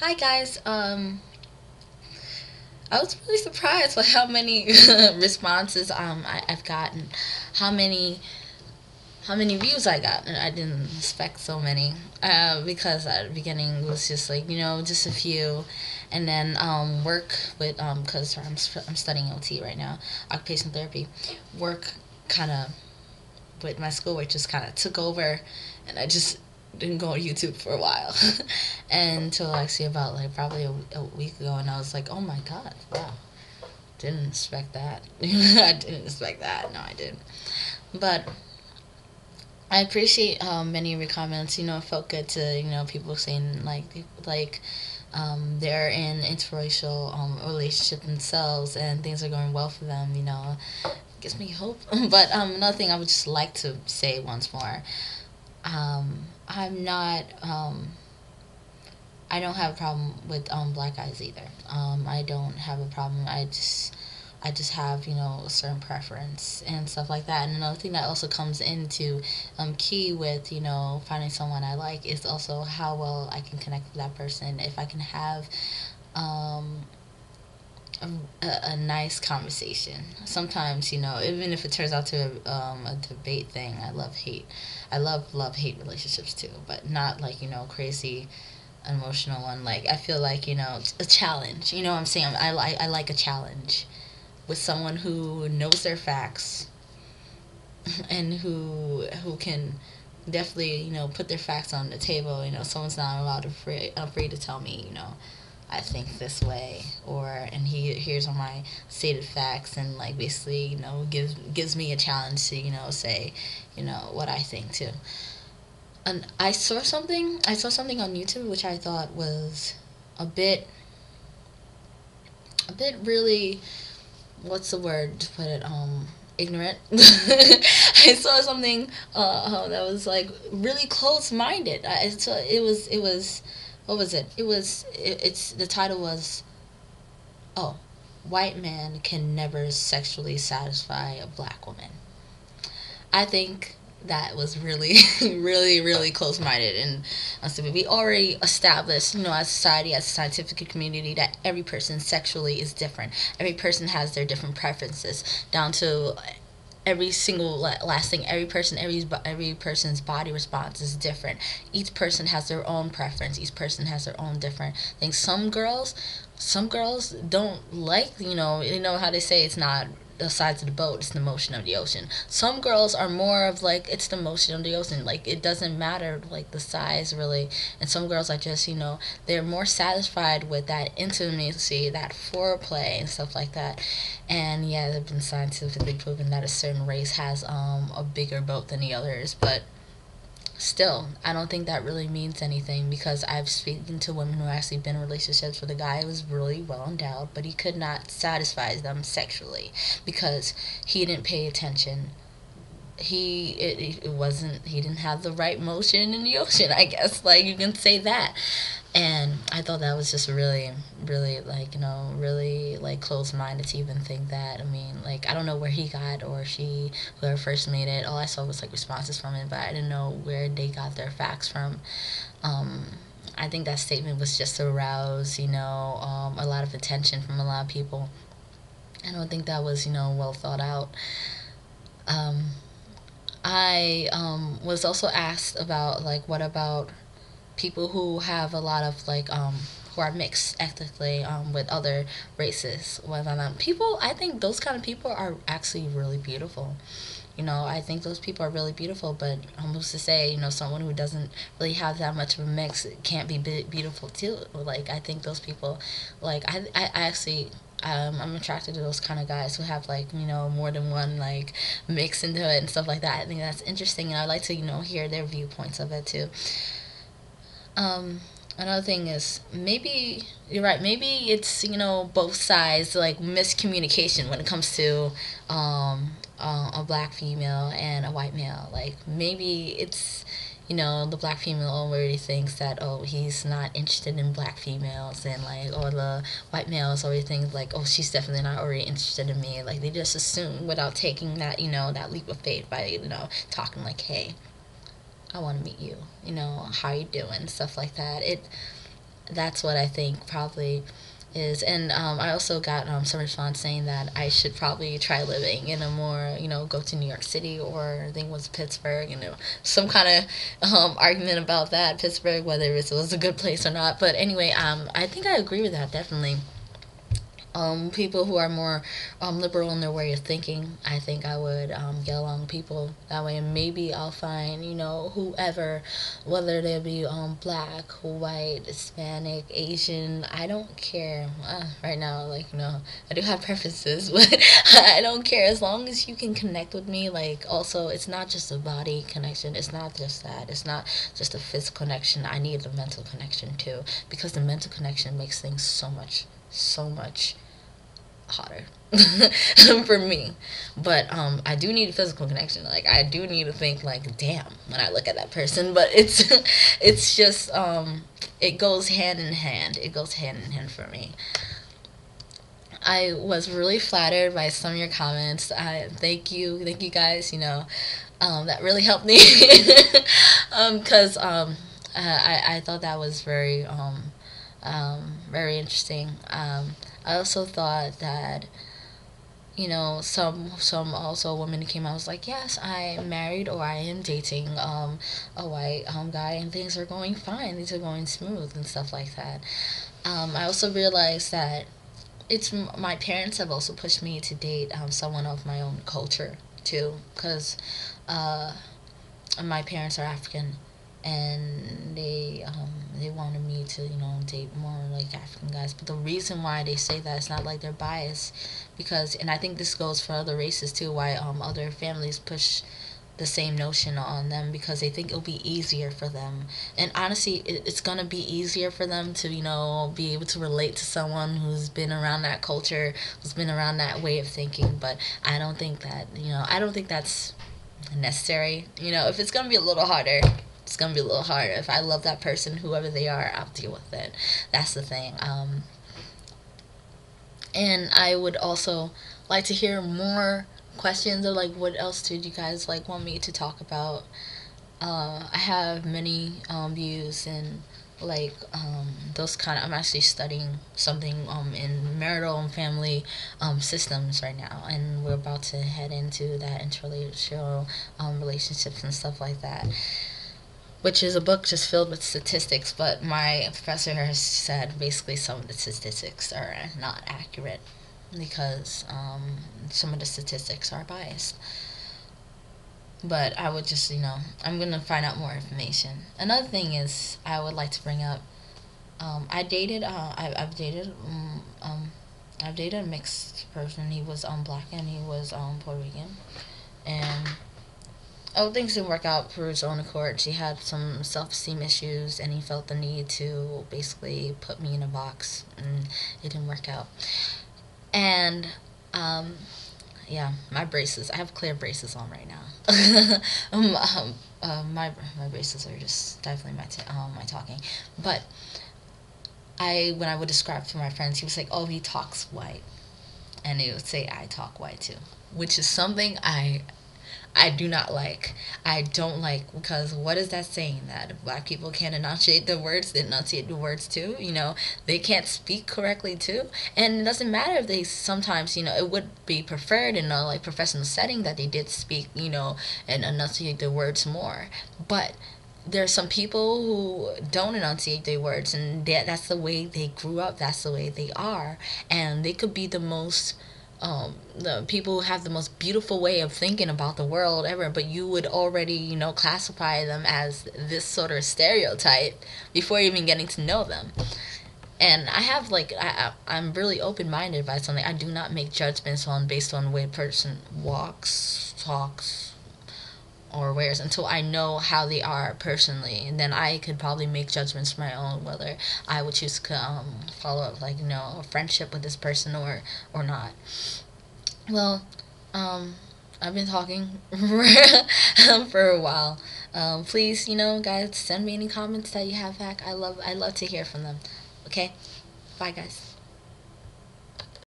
Hi guys. I was really surprised by how many responses I've gotten, how many how many views I got, and I didn't expect so many. Because at the beginning it was just like just a few, and then work with because I'm studying OT right now, occupational therapy. Work kind of with my schoolwork just kind of took over, and I just didn't go on YouTube for a while, until actually about like probably a week ago, and I was like, oh my god, wow, didn't expect that. I didn't expect that. No, I didn't. But I appreciate many of your comments. It felt good to people saying they're in interracial relationship themselves and things are going well for them. Gives me hope. But another thing I would just like to say once more. I'm not. I don't have a problem with black guys either. I don't have a problem. I just have a certain preference and stuff like that. And another thing that also comes into key with finding someone I like is also how well I can connect with that person. If I can have um, a nice conversation. Sometimes, even if it turns out to a debate thing, I love hate relationships too, but not like crazy emotional one. Like I feel like a challenge. You know what I'm saying? I like a challenge with someone who knows their facts and who can definitely put their facts on the table. Someone's not allowed to free to tell me I think this way, or and here's all my stated facts, and like basically gives me a challenge to say what I think too. And I saw something on YouTube which I thought was a bit really, what's the word to put it, ignorant. I saw something that was like really close minded. It was what was it? It's the title was, oh, white man can never sexually satisfy a black woman. I think that was really, really, really close minded. And so we already established, as a society, as a scientific community, that every person sexually is different. Every person has their different preferences, down to every single last thing. Every person's body response is different. Each person has their own preference. Each person has their own different things. Some girls don't like, how they say it's not the size of the boat, it's the motion of the ocean. Some girls are more of like, it's the motion of the ocean, like it doesn't matter like the size really. And some girls are just, they're more satisfied with that intimacy, that foreplay and stuff like that. And yeah, they've been scientifically proven that a certain race has a bigger boat than the others. But still, I don't think that really means anything, because I've spoken to women who actually been in relationships with a guy who was really well endowed, but he could not satisfy them sexually because he didn't pay attention. It wasn't, he didn't have the right motion in the ocean, I guess, like you can say that. And I thought that was just really, really, like, really, like, close-minded to even think that. I mean, like, I don't know where he got, or she, whoever first made it. All I saw was, like, responses from it, but I didn't know where they got their facts from. um I think that statement was just to arouse, a lot of attention from a lot of people. I don't think that was, well thought out. um I was also asked about, like, what about people who have a lot of, like, who are mixed ethnically, with other races. Whether people, I think those kind of people are actually really beautiful. I think those people are really beautiful, but almost to say, someone who doesn't really have that much of a mix can't be beautiful too. Like, I think those people, like, I actually, I'm attracted to those kind of guys who have, like, more than one, like, mix into it and stuff like that. I think that's interesting, and I'd like to, hear their viewpoints of it too. Um, Another thing is, maybe you're right. Maybe it's, both sides, like miscommunication when it comes to a black female and a white male. Like, maybe it's, the black female already thinks that, oh, he's not interested in black females, and like, or the white males already think like, oh, she's definitely not already interested in me. Like, they just assume without taking that, that leap of faith by, talking like, hey, I want to meet you. How you doing? Stuff like that. That's what I think probably is. And I also got some response saying that I should probably try living in a more, go to New York City, or I think it was Pittsburgh, some kind of argument about that, Pittsburgh, whether it was a good place or not. But anyway, I think I agree with that, definitely. People who are more liberal in their way of thinking, I think I would get along with people that way, and maybe I'll find, whoever, whether they be black, white, Hispanic, Asian, I don't care. Right now, like, I do have preferences, but I don't care as long as you can connect with me. Like, also, it's not just a body connection, it's not just that, it's not just a physical connection. I need the mental connection too, because the mental connection makes things so much hotter for me. But I do need a physical connection. Like, I do need to think like, damn, when I look at that person. But it's just it goes hand in hand. It goes hand in hand for me. I was really flattered by some of your comments. Thank you guys. That really helped me because I thought that was very interesting. I also thought that, some also women came out was like, yes, I am married, or I am dating a white guy, and things are going fine, things are going smooth and stuff like that. I also realized that my parents have also pushed me to date someone of my own culture too, because my parents are African, and they wanted me to date more like African guys. But the reason why they say that, it's not like they're biased, because, and I think this goes for other races too, why other families push the same notion on them, because they think it'll be easier for them. And honestly, it's gonna be easier for them to be able to relate to someone who's been around that culture, who's been around that way of thinking. But I don't think that I don't think that's necessary. If it's gonna be a little harder, it's gonna be a little harder. If I love that person, whoever they are, I'll deal with it. That's the thing. And I would also like to hear more questions, or like, what else did you guys like want me to talk about? I have many views, and like those kind of. I'm actually studying something in marital and family systems right now, and we're about to head into that interracial relationships and stuff like that, which is a book just filled with statistics. But my professor has said basically some of the statistics are not accurate, because some of the statistics are biased. But I would just, I'm going to find out more information. Another thing is, I would like to bring up, I've dated a mixed person. He was black, and he was Puerto Rican, and things didn't work out for his own accord. He had some self-esteem issues, and he felt the need to basically put me in a box, and it didn't work out. And yeah, my braces. I have clear braces on right now. My braces are just stifling my talking. But when I would describe to my friends, he was like, "Oh, he talks white," and he would say, "I talk white too," which is something I do not like. I don't like, because what is that saying? That if black people can't enunciate the words, they enunciate the words too. They can't speak correctly too. And it doesn't matter if they sometimes, it would be preferred in a like professional setting that they did speak, and enunciate the words more. But there are some people who don't enunciate their words, and that's the way they grew up. That's the way they are, and they could be the people who have the most beautiful way of thinking about the world ever, but you would already, classify them as this sort of stereotype before even getting to know them. And I have I'm really open-minded about something. I do not make judgments based on the way a person walks, talks, or wears, until I know how they are personally, and then I could probably make judgments for my own, whether I would choose to follow up a friendship with this person or not. Well, I've been talking for a while. Please, guys, send me any comments that you have back. I love to hear from them. Okay, bye guys.